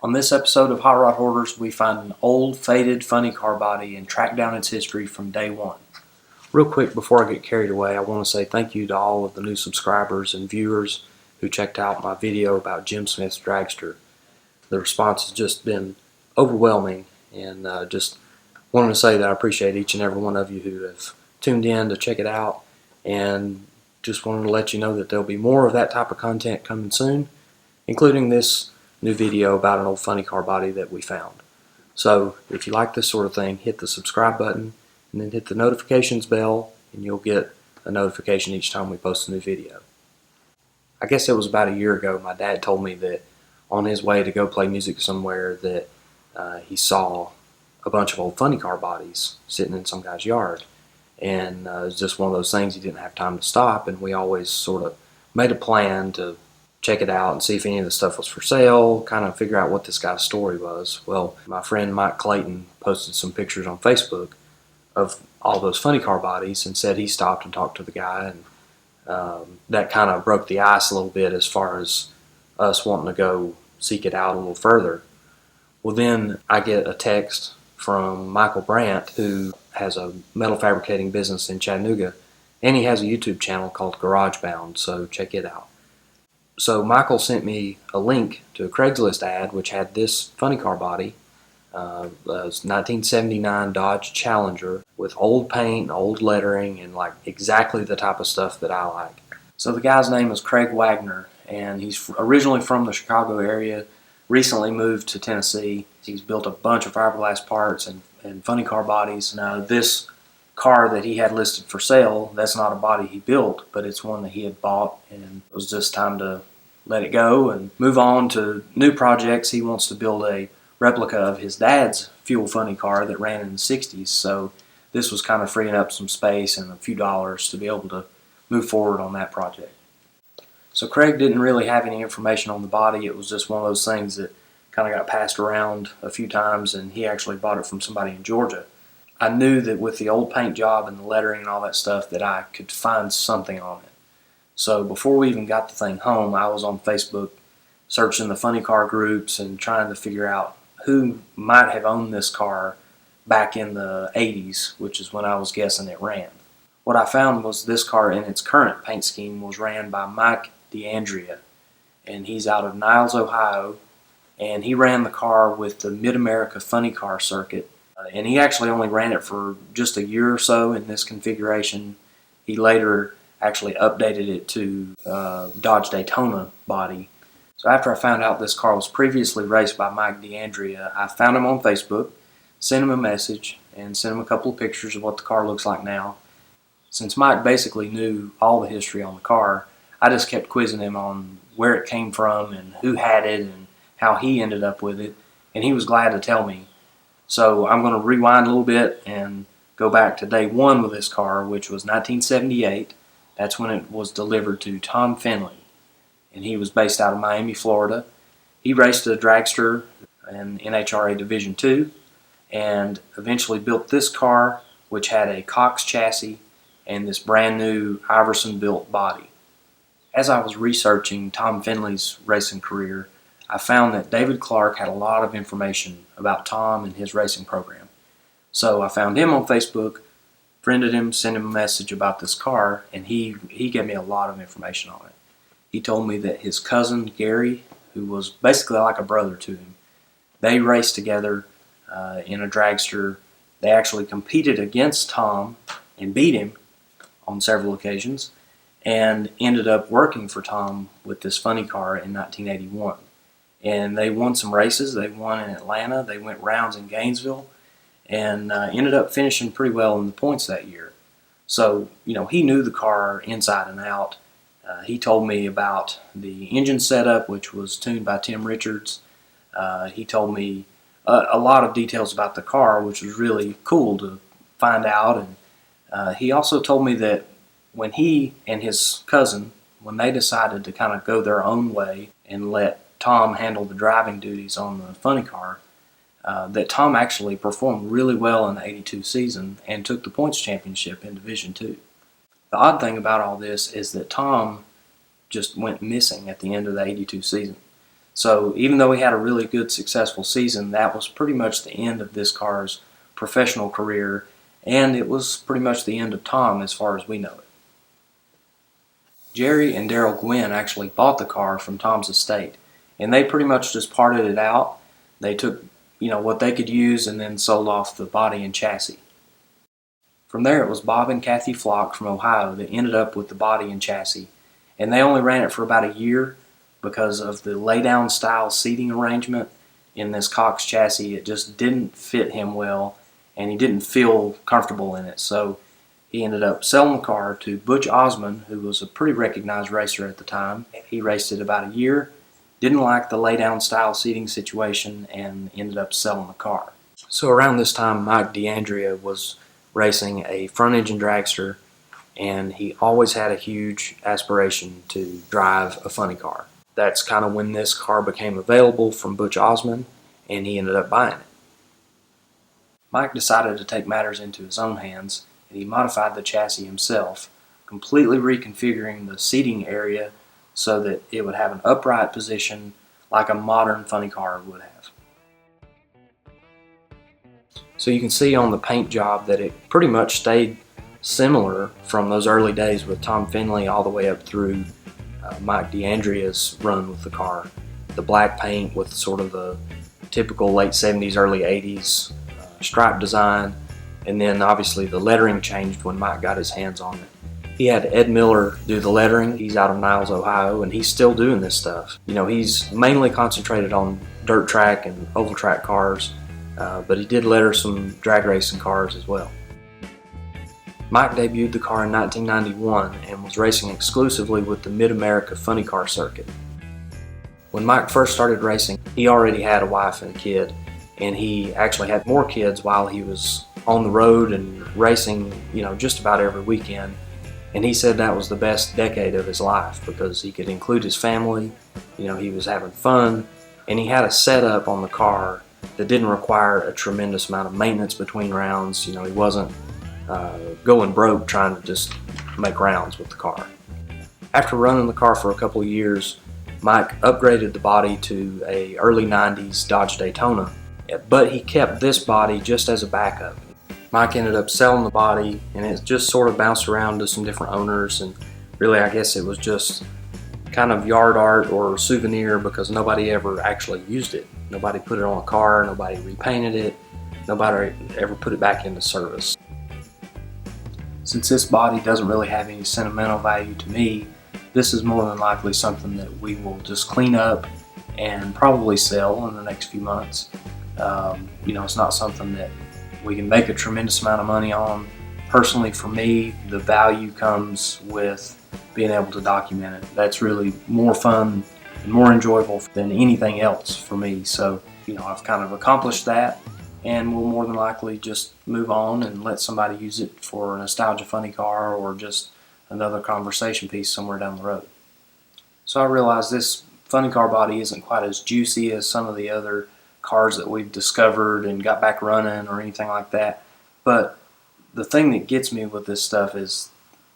On this episode of Hot Rod Hoarders, we find an old, faded, funny car body and track down its history from day one. Real quick, before I get carried away, I want to say thank you to all of the new subscribers and viewers who checked out my video about Jim Smith's dragster. The response has just been overwhelming, and just wanted to say that I appreciate each and every one of you who have tuned in to check it out, and just wanted to let you know that there'll be more of that type of content coming soon, including this new video about an old funny car body that we found. So if you like this sort of thing, hit the subscribe button and then hit the notifications bell, and you'll get a notification each time we post a new video. I guess it was about a year ago my dad told me that on his way to go play music somewhere that he saw a bunch of old funny car bodies sitting in some guy's yard, and it was just one of those things he didn't have time to stop, and we always sort of made a plan to check it out and see if any of the stuff was for sale, kind of figure out what this guy's story was. Well, my friend Mike Clayton posted some pictures on Facebook of all those funny car bodies and said he stopped and talked to the guy, and that kind of broke the ice a little bit as far as us wanting to go seek it out a little further. Well, then I get a text from Michael Brandt, who has a metal fabricating business in Chattanooga, and he has a YouTube channel called GarageBound, so check it out. So Michael sent me a link to a Craigslist ad which had this funny car body, a 1979 Dodge Challenger with old paint, old lettering, and like exactly the type of stuff that I like. So the guy's name is Craig Wagner, and he's originally from the Chicago area, recently moved to Tennessee. He's built a bunch of fiberglass parts and funny car bodies. Now this car that he had listed for sale, that's not a body he built, but it's one that he had bought, and it was just time to let it go and move on to new projects. He wants to build a replica of his dad's fuel funny car that ran in the 60s, so this was kind of freeing up some space and a few dollars to be able to move forward on that project. So Craig didn't really have any information on the body. It was just one of those things that kind of got passed around a few times, and he actually bought it from somebody in Georgia. I knew that with the old paint job and the lettering and all that stuff that I could find something on it. So before we even got the thing home, I was on Facebook searching the funny car groups and trying to figure out who might have owned this car back in the 80s, which is when I was guessing it ran. What I found was this car in its current paint scheme was ran by Mike DeAndrea, and he's out of Niles, Ohio, and he ran the car with the Mid-America Funny Car Circuit, and he actually only ran it for just a year or so in this configuration. He later actually updated it to Dodge Daytona body. So after I found out this car was previously raced by Mike DeAndrea, I found him on Facebook, sent him a message, and sent him a couple of pictures of what the car looks like now. Since Mike basically knew all the history on the car, I just kept quizzing him on where it came from and who had it and how he ended up with it, and he was glad to tell me. So I'm going to rewind a little bit and go back to day one with this car, which was 1978. That's when it was delivered to Tom Finley, and he was based out of Miami, Florida. He raced a dragster in NHRA Division II and eventually built this car, which had a Cox chassis and this brand new Iverson-built body. As I was researching Tom Finley's racing career, I found that David Clark had a lot of information about Tom and his racing program. So I found him on Facebook, friended him, sent him a message about this car, and he gave me a lot of information on it. He told me that his cousin Gary, who was basically like a brother to him, they raced together in a dragster. They actually competed against Tom and beat him on several occasions, and ended up working for Tom with this funny car in 1981. And they won some races. They won in Atlanta. They went rounds in Gainesville, and ended up finishing pretty well in the points that year. So, you know, he knew the car inside and out. He told me about the engine setup, which was tuned by Tim Richards. He told me a lot of details about the car, which was really cool to find out. And he also told me that when he and his cousin, when they decided to kind of go their own way and let Tom handle the driving duties on the funny car, that Tom actually performed really well in the 82 season and took the points championship in Division II. The odd thing about all this is that Tom just went missing at the end of the 82 season. So even though he had a really good successful season, that was pretty much the end of this car's professional career, and it was pretty much the end of Tom as far as we know it. Jerry and Daryl Gwynn actually bought the car from Tom's estate, and they pretty much just parted it out. They took, what they could use and then sold off the body and chassis. From there, it was Bob and Kathy Flock from Ohio that ended up with the body and chassis, and they only ran it for about a year because of the lay-down style seating arrangement in this Cox chassis. It just didn't fit him well, and he didn't feel comfortable in it. So he ended up selling the car to Butch Osmond, who was a pretty recognized racer at the time. He raced it about a year, didn't like the lay-down style seating situation, and ended up selling the car. So around this time, Mike D'Andrea was racing a front-engine dragster, and he always had a huge aspiration to drive a funny car. That's kind of when this car became available from Butch Osmond, and he ended up buying it. Mike decided to take matters into his own hands, and he modified the chassis himself, completely reconfiguring the seating area so that it would have an upright position like a modern funny car would have. So you can see on the paint job that it pretty much stayed similar from those early days with Tom Finlay all the way up through Mike D'Andrea's run with the car. The black paint with sort of the typical late 70s, early 80s stripe design, and then obviously the lettering changed when Mike got his hands on it. He had Ed Miller do the lettering. He's out of Niles, Ohio, and he's still doing this stuff. He's mainly concentrated on dirt track and oval track cars, but he did letter some drag racing cars as well. Mike debuted the car in 1991 and was racing exclusively with the Mid-America Funny Car circuit. When Mike first started racing, he already had a wife and a kid, and he actually had more kids while he was on the road and racing, just about every weekend. And he said that was the best decade of his life because he could include his family, he was having fun, and he had a setup on the car that didn't require a tremendous amount of maintenance between rounds. He wasn't going broke trying to just make rounds with the car. After running the car for a couple of years, Mike upgraded the body to a early 90s Dodge Daytona, but he kept this body just as a backup. Mike ended up selling the body, and it just sort of bounced around to some different owners, and really I guess it was just kind of yard art or souvenir because nobody ever actually used it. Nobody put it on a car, nobody repainted it, nobody ever put it back into service. Since this body doesn't really have any sentimental value to me, this is more than likely something that we will just clean up and probably sell in the next few months. It's not something that we can make a tremendous amount of money on. Personally, for me, the value comes with being able to document it. That's really more fun and more enjoyable than anything else for me. So, I've kind of accomplished that, and we'll more than likely just move on and let somebody use it for a nostalgia funny car or just another conversation piece somewhere down the road. So I realize this funny car body isn't quite as juicy as some of the other cars that we've discovered and got back running or anything like that, but the thing that gets me with this stuff is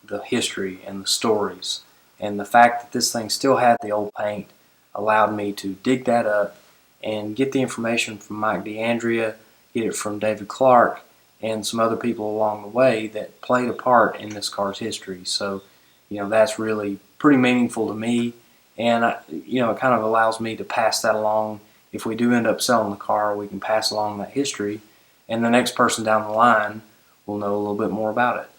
the history and the stories, and the fact that this thing still had the old paint allowed me to dig that up and get the information from Mike D'Andrea, get it from David Clark, and some other people along the way that played a part in this car's history. So, that's really pretty meaningful to me, and it kind of allows me to pass that along. If we do end up selling the car, we can pass along that history, and the next person down the line will know a little bit more about it.